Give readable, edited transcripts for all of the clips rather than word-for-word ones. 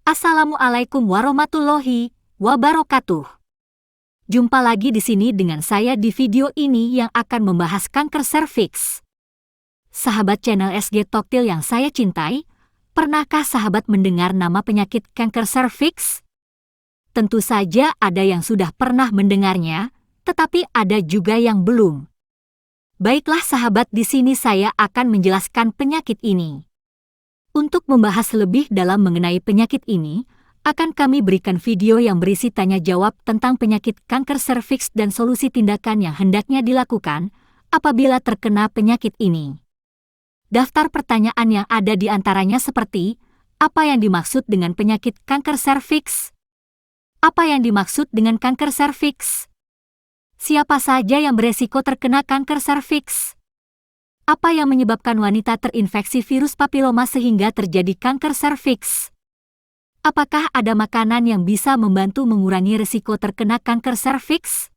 Assalamualaikum warahmatullahi wabarakatuh. Jumpa lagi di sini dengan saya di video ini yang akan membahas kanker serviks. Sahabat channel SG Toktil yang saya cintai, pernahkah sahabat mendengar nama penyakit kanker serviks? Tentu saja ada yang sudah pernah mendengarnya, tetapi ada juga yang belum. Baiklah sahabat, di sini saya akan menjelaskan penyakit ini. Untuk membahas lebih dalam mengenai penyakit ini, akan kami berikan video yang berisi tanya jawab tentang penyakit kanker serviks dan solusi tindakan yang hendaknya dilakukan apabila terkena penyakit ini. Daftar pertanyaan yang ada di antaranya seperti, apa yang dimaksud dengan penyakit kanker serviks? Apa yang dimaksud dengan kanker serviks? Siapa saja yang beresiko terkena kanker serviks? Apa yang menyebabkan wanita terinfeksi virus papiloma sehingga terjadi kanker serviks? Apakah ada makanan yang bisa membantu mengurangi risiko terkena kanker serviks?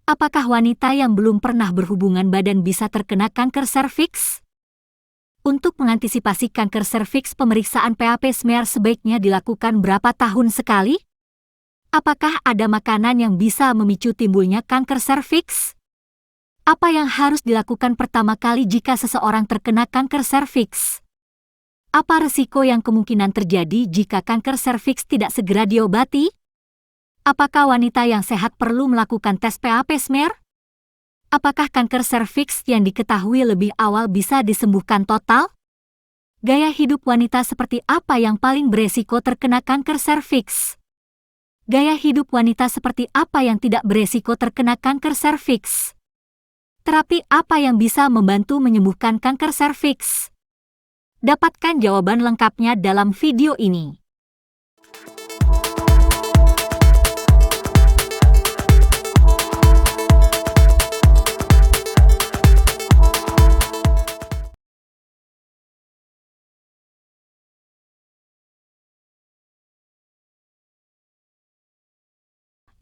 Apakah wanita yang belum pernah berhubungan badan bisa terkena kanker serviks? Untuk mengantisipasi kanker serviks, pemeriksaan Pap smear sebaiknya dilakukan berapa tahun sekali? Apakah ada makanan yang bisa memicu timbulnya kanker serviks? Apa yang harus dilakukan pertama kali jika seseorang terkena kanker serviks? Apa risiko yang kemungkinan terjadi jika kanker serviks tidak segera diobati? Apakah wanita yang sehat perlu melakukan tes Pap smear? Apakah kanker serviks yang diketahui lebih awal bisa disembuhkan total? Gaya hidup wanita seperti apa yang paling beresiko terkena kanker serviks? Gaya hidup wanita seperti apa yang tidak beresiko terkena kanker serviks? Terapi apa yang bisa membantu menyembuhkan kanker serviks? Dapatkan jawaban lengkapnya dalam video ini.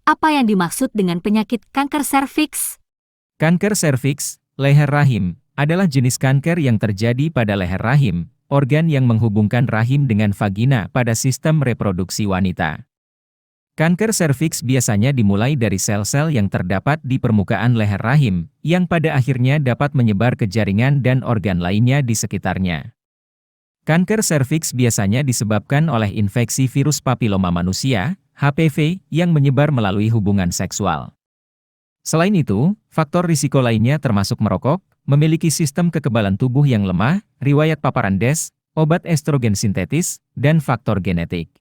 Apa yang dimaksud dengan penyakit kanker serviks? Kanker serviks, leher rahim, adalah jenis kanker yang terjadi pada leher rahim, organ yang menghubungkan rahim dengan vagina pada sistem reproduksi wanita. Kanker serviks biasanya dimulai dari sel-sel yang terdapat di permukaan leher rahim, yang pada akhirnya dapat menyebar ke jaringan dan organ lainnya di sekitarnya. Kanker serviks biasanya disebabkan oleh infeksi virus papiloma manusia, HPV, yang menyebar melalui hubungan seksual. Selain itu, faktor risiko lainnya termasuk merokok, memiliki sistem kekebalan tubuh yang lemah, riwayat paparan DES, obat estrogen sintetis, dan faktor genetik.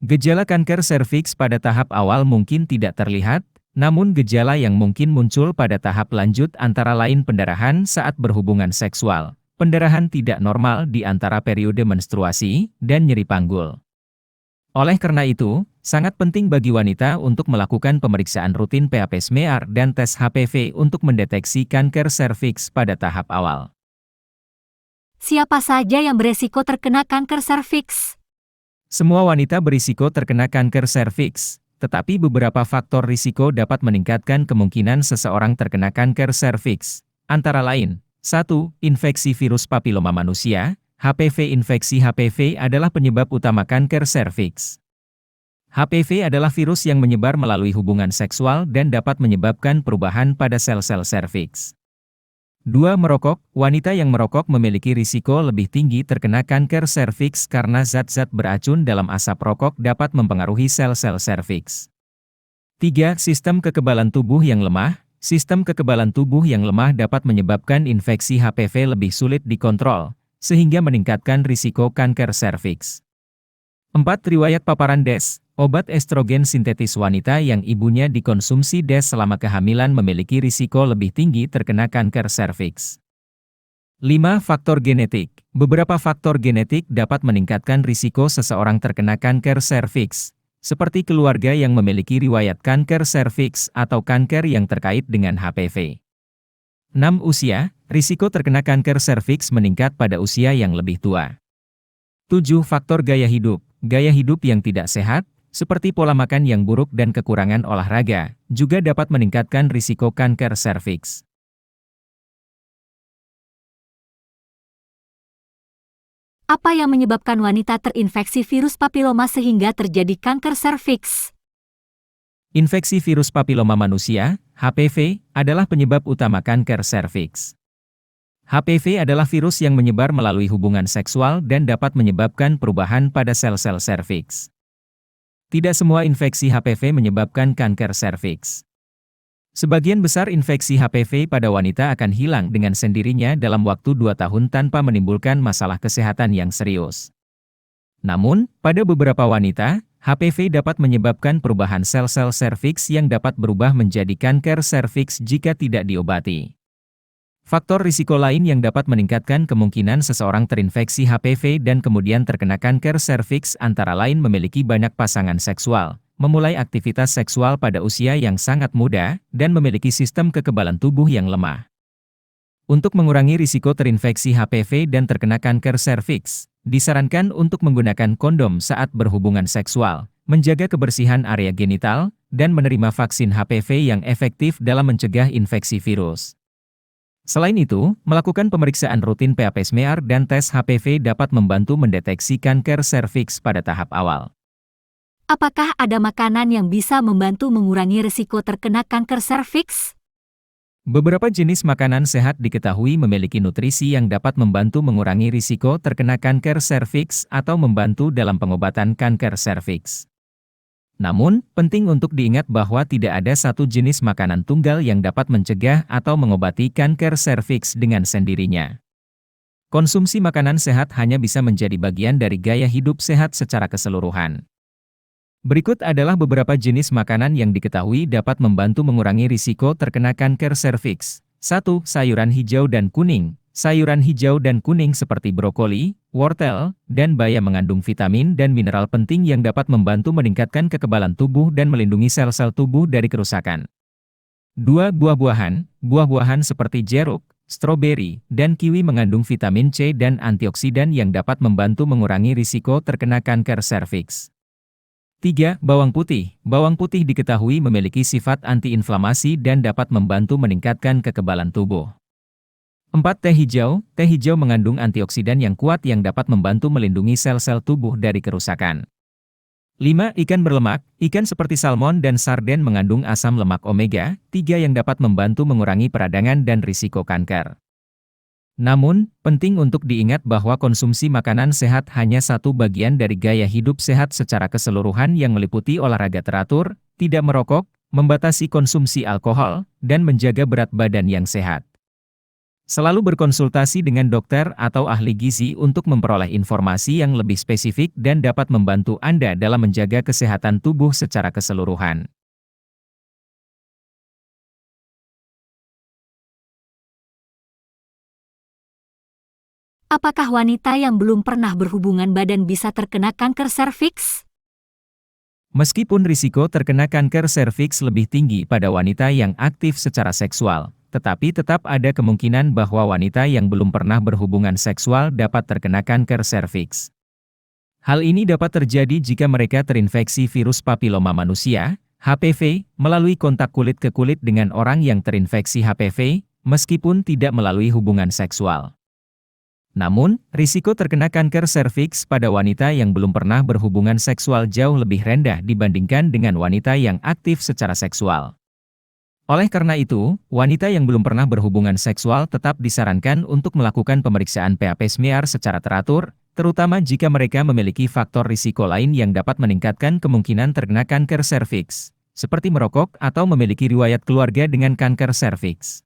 Gejala kanker serviks pada tahap awal mungkin tidak terlihat, namun gejala yang mungkin muncul pada tahap lanjut antara lain pendarahan saat berhubungan seksual, pendarahan tidak normal di antara periode menstruasi, dan nyeri panggul. Oleh karena itu, sangat penting bagi wanita untuk melakukan pemeriksaan rutin Pap smear dan tes HPV untuk mendeteksi kanker serviks pada tahap awal. Siapa saja yang beresiko terkena kanker serviks? Semua wanita berisiko terkena kanker serviks, tetapi beberapa faktor risiko dapat meningkatkan kemungkinan seseorang terkena kanker serviks, antara lain, 1. Infeksi virus papiloma manusia. HPV. Infeksi HPV adalah penyebab utama kanker serviks. HPV adalah virus yang menyebar melalui hubungan seksual dan dapat menyebabkan perubahan pada sel-sel serviks. 2. Merokok. Wanita yang merokok memiliki risiko lebih tinggi terkena kanker serviks karena zat-zat beracun dalam asap rokok dapat mempengaruhi sel-sel serviks. 3. Sistem kekebalan tubuh yang lemah. Sistem kekebalan tubuh yang lemah dapat menyebabkan infeksi HPV lebih sulit dikontrol, sehingga meningkatkan risiko kanker serviks. 4. Riwayat paparan DES. Obat estrogen sintetis. Wanita yang ibunya dikonsumsi DES selama kehamilan memiliki risiko lebih tinggi terkena kanker serviks. 5. Faktor genetik. Beberapa faktor genetik dapat meningkatkan risiko seseorang terkena kanker serviks, seperti keluarga yang memiliki riwayat kanker serviks atau kanker yang terkait dengan HPV. 6. Usia. Risiko terkena kanker serviks meningkat pada usia yang lebih tua. 7. Faktor gaya hidup. Gaya hidup yang tidak sehat, seperti pola makan yang buruk dan kekurangan olahraga, juga dapat meningkatkan risiko kanker serviks. Apa yang menyebabkan wanita terinfeksi virus papiloma sehingga terjadi kanker serviks? Infeksi virus papiloma manusia, HPV, adalah penyebab utama kanker serviks. HPV adalah virus yang menyebar melalui hubungan seksual dan dapat menyebabkan perubahan pada sel-sel serviks. Tidak semua infeksi HPV menyebabkan kanker serviks. Sebagian besar infeksi HPV pada wanita akan hilang dengan sendirinya dalam waktu 2 tahun tanpa menimbulkan masalah kesehatan yang serius. Namun, pada beberapa wanita, HPV dapat menyebabkan perubahan sel-sel serviks yang dapat berubah menjadi kanker serviks jika tidak diobati. Faktor risiko lain yang dapat meningkatkan kemungkinan seseorang terinfeksi HPV dan kemudian terkena kanker serviks antara lain memiliki banyak pasangan seksual, memulai aktivitas seksual pada usia yang sangat muda, dan memiliki sistem kekebalan tubuh yang lemah. Untuk mengurangi risiko terinfeksi HPV dan terkena kanker serviks, disarankan untuk menggunakan kondom saat berhubungan seksual, menjaga kebersihan area genital, dan menerima vaksin HPV yang efektif dalam mencegah infeksi virus. Selain itu, melakukan pemeriksaan rutin Pap smear dan tes HPV dapat membantu mendeteksi kanker serviks pada tahap awal. Apakah ada makanan yang bisa membantu mengurangi risiko terkena kanker serviks? Beberapa jenis makanan sehat diketahui memiliki nutrisi yang dapat membantu mengurangi risiko terkena kanker serviks atau membantu dalam pengobatan kanker serviks. Namun, penting untuk diingat bahwa tidak ada satu jenis makanan tunggal yang dapat mencegah atau mengobati kanker serviks dengan sendirinya. Konsumsi makanan sehat hanya bisa menjadi bagian dari gaya hidup sehat secara keseluruhan. Berikut adalah beberapa jenis makanan yang diketahui dapat membantu mengurangi risiko terkena kanker serviks. 1. Sayuran hijau dan kuning. Sayuran hijau dan kuning seperti brokoli, wortel, dan bayam mengandung vitamin dan mineral penting yang dapat membantu meningkatkan kekebalan tubuh dan melindungi sel-sel tubuh dari kerusakan. 2. Buah-buahan. Buah-buahan seperti jeruk, stroberi, dan kiwi mengandung vitamin C dan antioksidan yang dapat membantu mengurangi risiko terkena kanker serviks. 3. Bawang putih. Bawang putih diketahui memiliki sifat antiinflamasi dan dapat membantu meningkatkan kekebalan tubuh. 4. Teh hijau. Teh hijau mengandung antioksidan yang kuat yang dapat membantu melindungi sel-sel tubuh dari kerusakan. 5. Ikan berlemak. Ikan seperti salmon dan sarden mengandung asam lemak omega 3 yang dapat membantu mengurangi peradangan dan risiko kanker. Namun, penting untuk diingat bahwa konsumsi makanan sehat hanya satu bagian dari gaya hidup sehat secara keseluruhan yang meliputi olahraga teratur, tidak merokok, membatasi konsumsi alkohol, dan menjaga berat badan yang sehat. Selalu berkonsultasi dengan dokter atau ahli gizi untuk memperoleh informasi yang lebih spesifik dan dapat membantu Anda dalam menjaga kesehatan tubuh secara keseluruhan. Apakah wanita yang belum pernah berhubungan badan bisa terkena kanker serviks? Meskipun risiko terkena kanker serviks lebih tinggi pada wanita yang aktif secara seksual, tetapi tetap ada kemungkinan bahwa wanita yang belum pernah berhubungan seksual dapat terkena kanker serviks. Hal ini dapat terjadi jika mereka terinfeksi virus papiloma manusia, HPV, melalui kontak kulit ke kulit dengan orang yang terinfeksi HPV, meskipun tidak melalui hubungan seksual. Namun, risiko terkena kanker serviks pada wanita yang belum pernah berhubungan seksual jauh lebih rendah dibandingkan dengan wanita yang aktif secara seksual. Oleh karena itu, wanita yang belum pernah berhubungan seksual tetap disarankan untuk melakukan pemeriksaan Pap smear secara teratur, terutama jika mereka memiliki faktor risiko lain yang dapat meningkatkan kemungkinan terkena kanker serviks, seperti merokok atau memiliki riwayat keluarga dengan kanker serviks.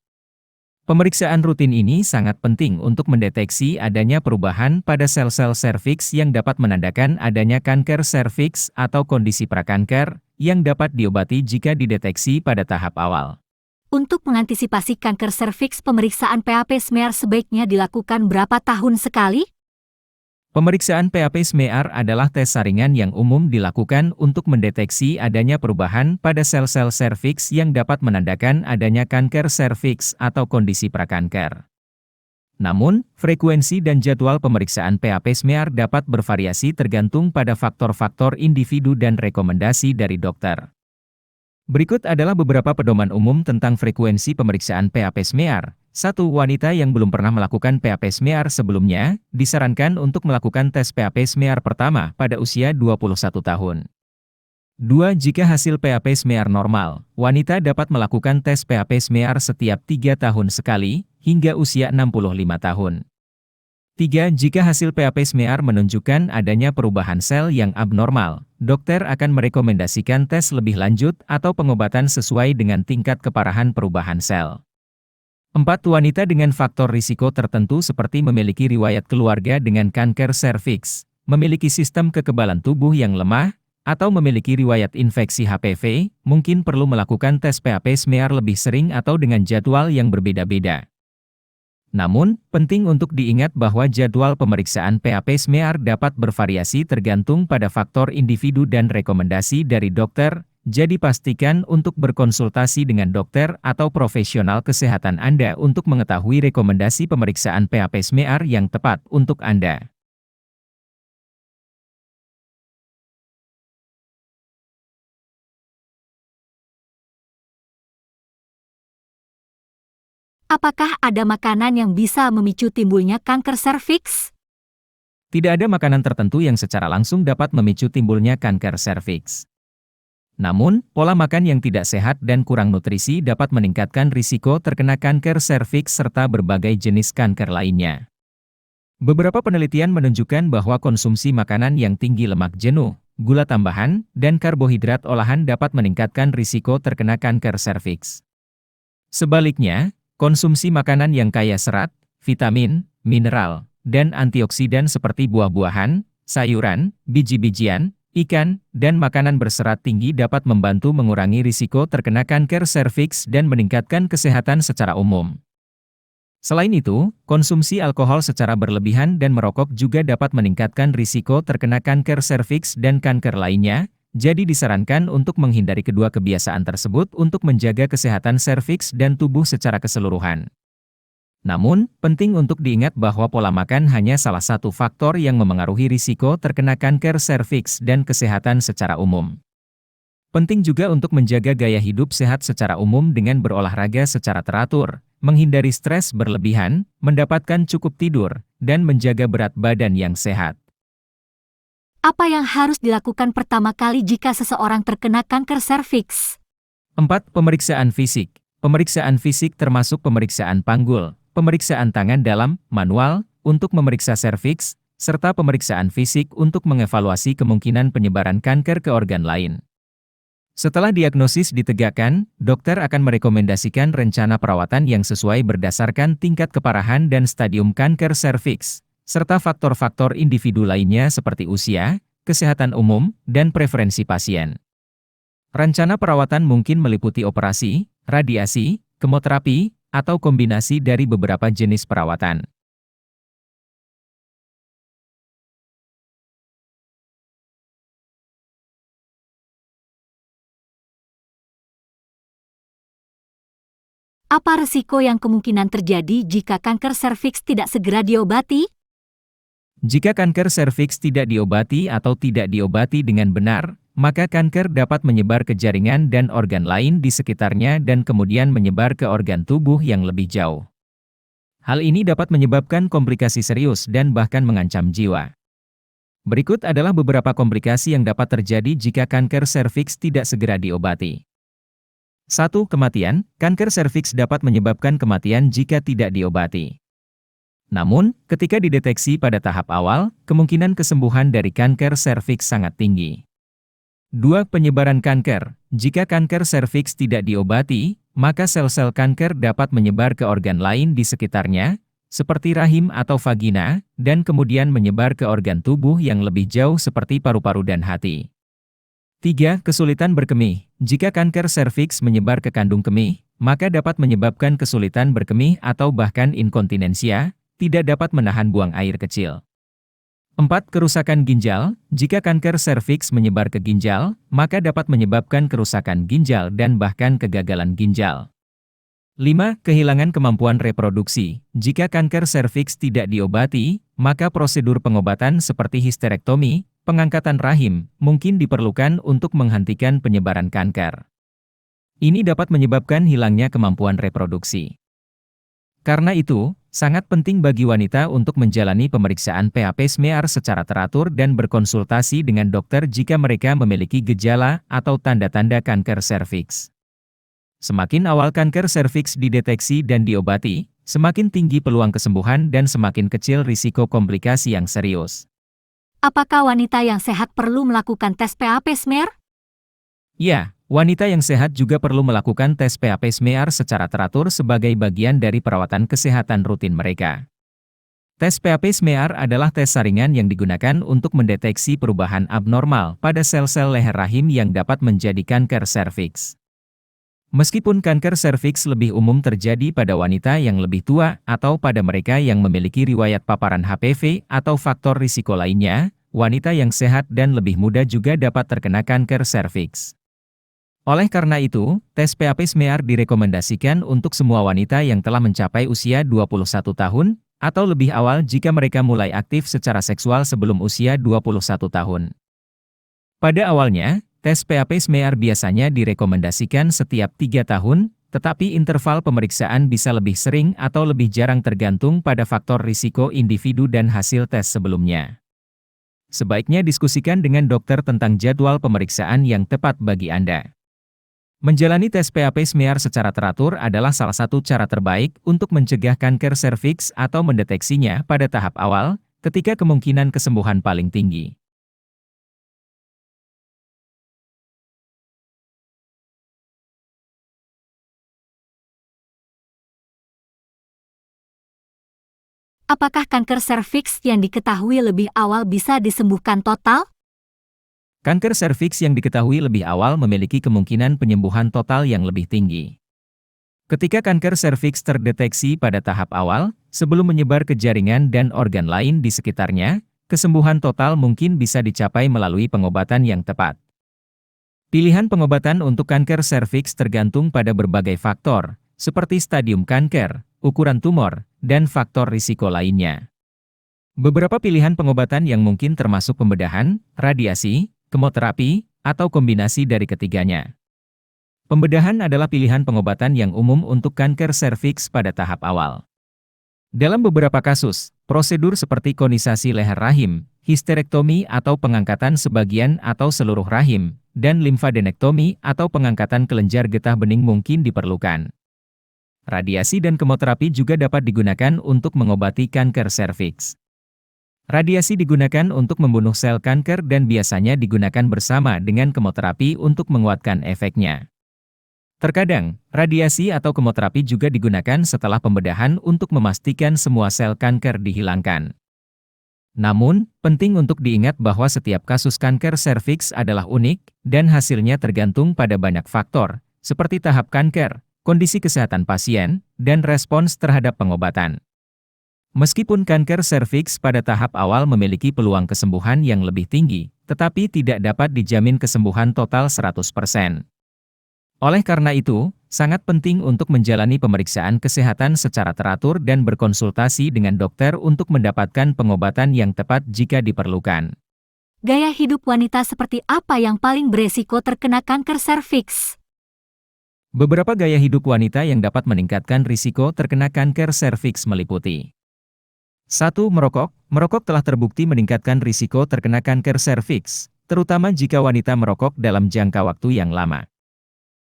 Pemeriksaan rutin ini sangat penting untuk mendeteksi adanya perubahan pada sel-sel serviks yang dapat menandakan adanya kanker serviks atau kondisi prakanker yang dapat diobati jika dideteksi pada tahap awal. Untuk mengantisipasi kanker serviks, pemeriksaan Pap smear sebaiknya dilakukan berapa tahun sekali? Pemeriksaan Pap smear adalah tes saringan yang umum dilakukan untuk mendeteksi adanya perubahan pada sel-sel serviks yang dapat menandakan adanya kanker serviks atau kondisi prakanker. Namun, frekuensi dan jadwal pemeriksaan Pap smear dapat bervariasi tergantung pada faktor-faktor individu dan rekomendasi dari dokter. Berikut adalah beberapa pedoman umum tentang frekuensi pemeriksaan Pap smear 1. Wanita yang belum pernah melakukan PAP smear sebelumnya, disarankan untuk melakukan tes PAP smear pertama pada usia 21 tahun. 2. Jika hasil PAP smear normal, wanita dapat melakukan tes PAP smear setiap 3 tahun sekali, hingga usia 65 tahun. 3. Jika hasil PAP smear menunjukkan adanya perubahan sel yang abnormal, dokter akan merekomendasikan tes lebih lanjut atau pengobatan sesuai dengan tingkat keparahan perubahan sel. 4. Wanita dengan faktor risiko tertentu seperti memiliki riwayat keluarga dengan kanker serviks, memiliki sistem kekebalan tubuh yang lemah, atau memiliki riwayat infeksi HPV, mungkin perlu melakukan tes PAP smear lebih sering atau dengan jadwal yang berbeda-beda. Namun, penting untuk diingat bahwa jadwal pemeriksaan PAP smear dapat bervariasi tergantung pada faktor individu dan rekomendasi dari dokter. Jadi pastikan untuk berkonsultasi dengan dokter atau profesional kesehatan Anda untuk mengetahui rekomendasi pemeriksaan PAP smear yang tepat untuk Anda. Apakah ada makanan yang bisa memicu timbulnya kanker serviks? Tidak ada makanan tertentu yang secara langsung dapat memicu timbulnya kanker serviks. Namun, pola makan yang tidak sehat dan kurang nutrisi dapat meningkatkan risiko terkena kanker serviks serta berbagai jenis kanker lainnya. Beberapa penelitian menunjukkan bahwa konsumsi makanan yang tinggi lemak jenuh, gula tambahan, dan karbohidrat olahan dapat meningkatkan risiko terkena kanker serviks. Sebaliknya, konsumsi makanan yang kaya serat, vitamin, mineral, dan antioksidan seperti buah-buahan, sayuran, biji-bijian, ikan, dan makanan berserat tinggi dapat membantu mengurangi risiko terkena kanker serviks dan meningkatkan kesehatan secara umum. Selain itu, konsumsi alkohol secara berlebihan dan merokok juga dapat meningkatkan risiko terkena kanker serviks dan kanker lainnya, jadi disarankan untuk menghindari kedua kebiasaan tersebut untuk menjaga kesehatan serviks dan tubuh secara keseluruhan. Namun, penting untuk diingat bahwa pola makan hanya salah satu faktor yang memengaruhi risiko terkena kanker serviks dan kesehatan secara umum. Penting juga untuk menjaga gaya hidup sehat secara umum dengan berolahraga secara teratur, menghindari stres berlebihan, mendapatkan cukup tidur, dan menjaga berat badan yang sehat. Apa yang harus dilakukan pertama kali jika seseorang terkena kanker serviks? 4. Pemeriksaan fisik. Pemeriksaan fisik termasuk pemeriksaan panggul, pemeriksaan tangan dalam, manual, untuk memeriksa serviks, serta pemeriksaan fisik untuk mengevaluasi kemungkinan penyebaran kanker ke organ lain. Setelah diagnosis ditegakkan, dokter akan merekomendasikan rencana perawatan yang sesuai berdasarkan tingkat keparahan dan stadium kanker serviks, serta faktor-faktor individu lainnya seperti usia, kesehatan umum, dan preferensi pasien. Rencana perawatan mungkin meliputi operasi, radiasi, kemoterapi, atau kombinasi dari beberapa jenis perawatan. Apa risiko yang kemungkinan terjadi jika kanker serviks tidak segera diobati? Jika kanker serviks tidak diobati atau tidak diobati dengan benar, maka kanker dapat menyebar ke jaringan dan organ lain di sekitarnya dan kemudian menyebar ke organ tubuh yang lebih jauh. Hal ini dapat menyebabkan komplikasi serius dan bahkan mengancam jiwa. Berikut adalah beberapa komplikasi yang dapat terjadi jika kanker serviks tidak segera diobati. 1. Kematian. Kanker serviks dapat menyebabkan kematian jika tidak diobati. Namun, ketika dideteksi pada tahap awal, kemungkinan kesembuhan dari kanker serviks sangat tinggi. 2. Penyebaran kanker. Jika kanker serviks tidak diobati, maka sel-sel kanker dapat menyebar ke organ lain di sekitarnya, seperti rahim atau vagina, dan kemudian menyebar ke organ tubuh yang lebih jauh seperti paru-paru dan hati. 3. Kesulitan berkemih. Jika kanker serviks menyebar ke kandung kemih, maka dapat menyebabkan kesulitan berkemih atau bahkan inkontinensia, tidak dapat menahan buang air kecil. 4. Kerusakan ginjal. Jika kanker serviks menyebar ke ginjal, maka dapat menyebabkan kerusakan ginjal dan bahkan kegagalan ginjal. 5. Kehilangan kemampuan reproduksi. Jika kanker serviks tidak diobati, maka prosedur pengobatan seperti histerektomi, pengangkatan rahim, mungkin diperlukan untuk menghentikan penyebaran kanker. Ini dapat menyebabkan hilangnya kemampuan reproduksi. Karena itu, sangat penting bagi wanita untuk menjalani pemeriksaan pap smear secara teratur dan berkonsultasi dengan dokter jika mereka memiliki gejala atau tanda-tanda kanker serviks. Semakin awal kanker serviks dideteksi dan diobati, semakin tinggi peluang kesembuhan dan semakin kecil risiko komplikasi yang serius. Apakah wanita yang sehat perlu melakukan tes pap smear? Ya, wanita yang sehat juga perlu melakukan tes pap smear secara teratur sebagai bagian dari perawatan kesehatan rutin mereka. Tes pap smear adalah tes saringan yang digunakan untuk mendeteksi perubahan abnormal pada sel-sel leher rahim yang dapat menjadi kanker serviks. Meskipun kanker serviks lebih umum terjadi pada wanita yang lebih tua atau pada mereka yang memiliki riwayat paparan HPV atau faktor risiko lainnya, wanita yang sehat dan lebih muda juga dapat terkena kanker serviks. Oleh karena itu, tes pap smear direkomendasikan untuk semua wanita yang telah mencapai usia 21 tahun, atau lebih awal jika mereka mulai aktif secara seksual sebelum usia 21 tahun. Pada awalnya, tes pap smear biasanya direkomendasikan setiap 3 tahun, tetapi interval pemeriksaan bisa lebih sering atau lebih jarang tergantung pada faktor risiko individu dan hasil tes sebelumnya. Sebaiknya diskusikan dengan dokter tentang jadwal pemeriksaan yang tepat bagi Anda. Menjalani tes pap smear secara teratur adalah salah satu cara terbaik untuk mencegah kanker serviks atau mendeteksinya pada tahap awal, ketika kemungkinan kesembuhan paling tinggi. Apakah kanker serviks yang diketahui lebih awal bisa disembuhkan total? Kanker serviks yang diketahui lebih awal memiliki kemungkinan penyembuhan total yang lebih tinggi. Ketika kanker serviks terdeteksi pada tahap awal, sebelum menyebar ke jaringan dan organ lain di sekitarnya, kesembuhan total mungkin bisa dicapai melalui pengobatan yang tepat. Pilihan pengobatan untuk kanker serviks tergantung pada berbagai faktor, seperti stadium kanker, ukuran tumor, dan faktor risiko lainnya. Beberapa pilihan pengobatan yang mungkin termasuk pembedahan, radiasi, kemoterapi, atau kombinasi dari ketiganya. Pembedahan adalah pilihan pengobatan yang umum untuk kanker serviks pada tahap awal. Dalam beberapa kasus, prosedur seperti konisasi leher rahim, histerektomi atau pengangkatan sebagian atau seluruh rahim, dan limfadenektomi atau pengangkatan kelenjar getah bening mungkin diperlukan. Radiasi dan kemoterapi juga dapat digunakan untuk mengobati kanker serviks. Radiasi digunakan untuk membunuh sel kanker dan biasanya digunakan bersama dengan kemoterapi untuk menguatkan efeknya. Terkadang, radiasi atau kemoterapi juga digunakan setelah pembedahan untuk memastikan semua sel kanker dihilangkan. Namun, penting untuk diingat bahwa setiap kasus kanker serviks adalah unik, dan hasilnya tergantung pada banyak faktor, seperti tahap kanker, kondisi kesehatan pasien, dan respons terhadap pengobatan. Meskipun kanker serviks pada tahap awal memiliki peluang kesembuhan yang lebih tinggi, tetapi tidak dapat dijamin kesembuhan total 100%. Oleh karena itu, sangat penting untuk menjalani pemeriksaan kesehatan secara teratur dan berkonsultasi dengan dokter untuk mendapatkan pengobatan yang tepat jika diperlukan. Gaya hidup wanita seperti apa yang paling beresiko terkena kanker serviks? Beberapa gaya hidup wanita yang dapat meningkatkan risiko terkena kanker serviks meliputi 1. Merokok. Merokok telah terbukti meningkatkan risiko terkena kanker serviks, terutama jika wanita merokok dalam jangka waktu yang lama.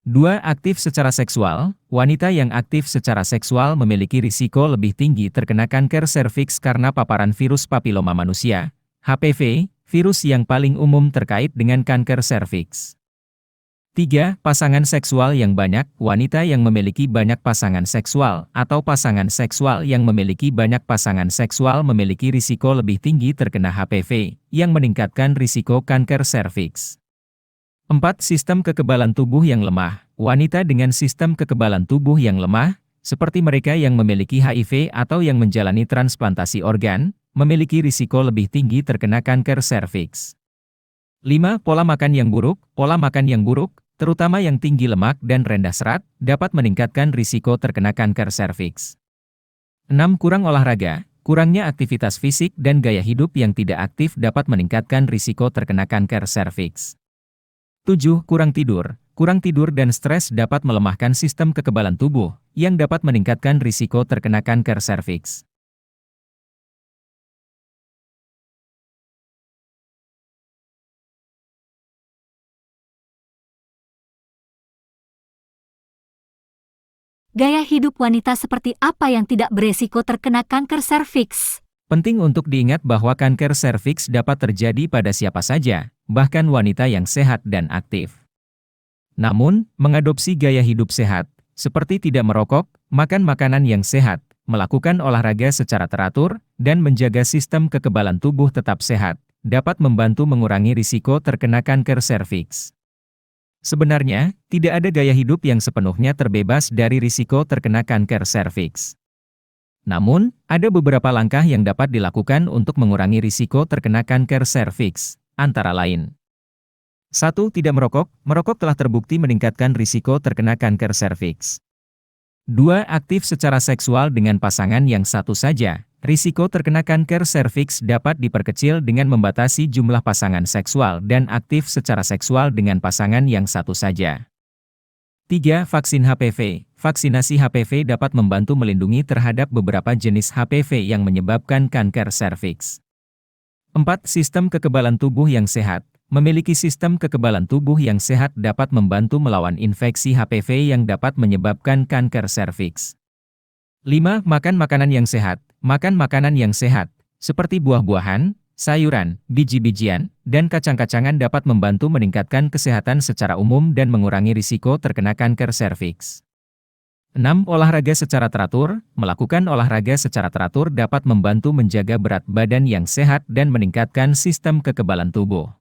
2. Aktif secara seksual. Wanita yang aktif secara seksual memiliki risiko lebih tinggi terkena kanker serviks karena paparan virus papiloma manusia, HPV, virus yang paling umum terkait dengan kanker serviks. 3. Pasangan seksual yang banyak. Wanita yang memiliki banyak pasangan seksual atau pasangan seksual yang memiliki banyak pasangan seksual memiliki risiko lebih tinggi terkena HPV, yang meningkatkan risiko kanker serviks. 4. Sistem kekebalan tubuh yang lemah. Wanita dengan sistem kekebalan tubuh yang lemah, seperti mereka yang memiliki HIV atau yang menjalani transplantasi organ, memiliki risiko lebih tinggi terkena kanker serviks. 5. Pola makan yang buruk. Pola makan yang buruk, terutama yang tinggi lemak dan rendah serat, dapat meningkatkan risiko terkena kanker serviks. 6. Kurang olahraga. Kurangnya aktivitas fisik dan gaya hidup yang tidak aktif dapat meningkatkan risiko terkena kanker serviks. 7. Kurang tidur. kurang tidur dan stres dapat melemahkan sistem kekebalan tubuh, yang dapat meningkatkan risiko terkena kanker serviks. Gaya hidup wanita seperti apa yang tidak beresiko terkena kanker serviks? Penting untuk diingat bahwa kanker serviks dapat terjadi pada siapa saja, bahkan wanita yang sehat dan aktif. Namun, mengadopsi gaya hidup sehat, seperti tidak merokok, makan makanan yang sehat, melakukan olahraga secara teratur, dan menjaga sistem kekebalan tubuh tetap sehat, dapat membantu mengurangi risiko terkena kanker serviks. Sebenarnya, tidak ada gaya hidup yang sepenuhnya terbebas dari risiko terkena kanker serviks. Namun, ada beberapa langkah yang dapat dilakukan untuk mengurangi risiko terkena kanker serviks, antara lain. 1. Tidak merokok. Merokok telah terbukti meningkatkan risiko terkena kanker serviks. 2. Aktif secara seksual dengan pasangan yang satu saja. Risiko terkena kanker serviks dapat diperkecil dengan membatasi jumlah pasangan seksual dan aktif secara seksual dengan pasangan yang satu saja. 3. Vaksin HPV. Vaksinasi HPV dapat membantu melindungi terhadap beberapa jenis HPV yang menyebabkan kanker serviks. 4. Sistem kekebalan tubuh yang sehat. Memiliki sistem kekebalan tubuh yang sehat dapat membantu melawan infeksi HPV yang dapat menyebabkan kanker serviks. 5. Makan makanan yang sehat. Makan makanan yang sehat, seperti buah-buahan, sayuran, biji-bijian, dan kacang-kacangan dapat membantu meningkatkan kesehatan secara umum dan mengurangi risiko terkena kanker serviks. 6. Olahraga secara teratur. Melakukan olahraga secara teratur dapat membantu menjaga berat badan yang sehat dan meningkatkan sistem kekebalan tubuh.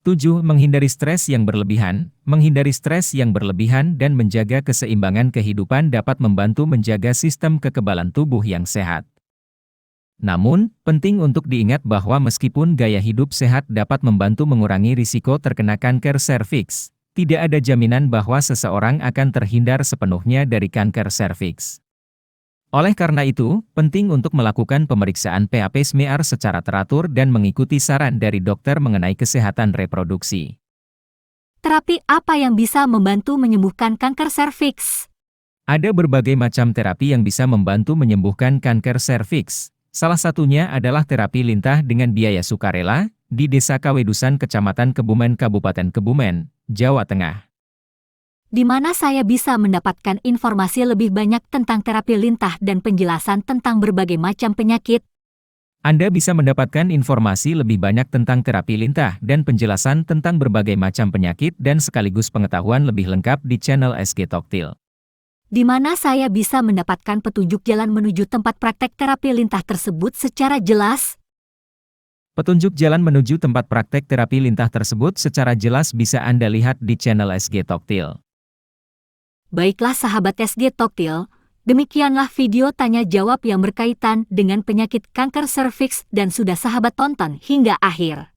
7. Menghindari stres yang berlebihan. Menghindari stres yang berlebihan dan menjaga keseimbangan kehidupan dapat membantu menjaga sistem kekebalan tubuh yang sehat. Namun, penting untuk diingat bahwa meskipun gaya hidup sehat dapat membantu mengurangi risiko terkena kanker serviks, tidak ada jaminan bahwa seseorang akan terhindar sepenuhnya dari kanker serviks. Oleh karena itu, penting untuk melakukan pemeriksaan Pap smear secara teratur dan mengikuti saran dari dokter mengenai kesehatan reproduksi. Terapi apa yang bisa membantu menyembuhkan kanker serviks? Ada berbagai macam terapi yang bisa membantu menyembuhkan kanker serviks. Salah satunya adalah terapi lintah dengan biaya sukarela, di Desa Kawedusan Kecamatan Kebumen Kabupaten Kebumen, Jawa Tengah. Di mana saya bisa mendapatkan informasi lebih banyak tentang terapi lintah dan penjelasan tentang berbagai macam penyakit? Anda bisa mendapatkan informasi lebih banyak tentang terapi lintah dan penjelasan tentang berbagai macam penyakit dan sekaligus pengetahuan lebih lengkap di channel SG Toktil. Di mana saya bisa mendapatkan petunjuk jalan menuju tempat praktek terapi lintah tersebut secara jelas? Petunjuk jalan menuju tempat praktek terapi lintah tersebut secara jelas bisa Anda lihat di channel SG Toktil. Baiklah sahabat SG Toktil, demikianlah video tanya jawab yang berkaitan dengan penyakit kanker serviks dan sudah sahabat tonton hingga akhir.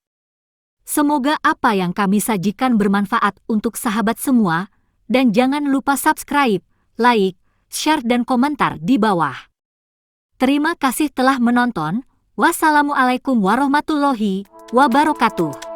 Semoga apa yang kami sajikan bermanfaat untuk sahabat semua, dan jangan lupa subscribe, like, share dan komentar di bawah. Terima kasih telah menonton. Wassalamualaikum warahmatullahi wabarakatuh.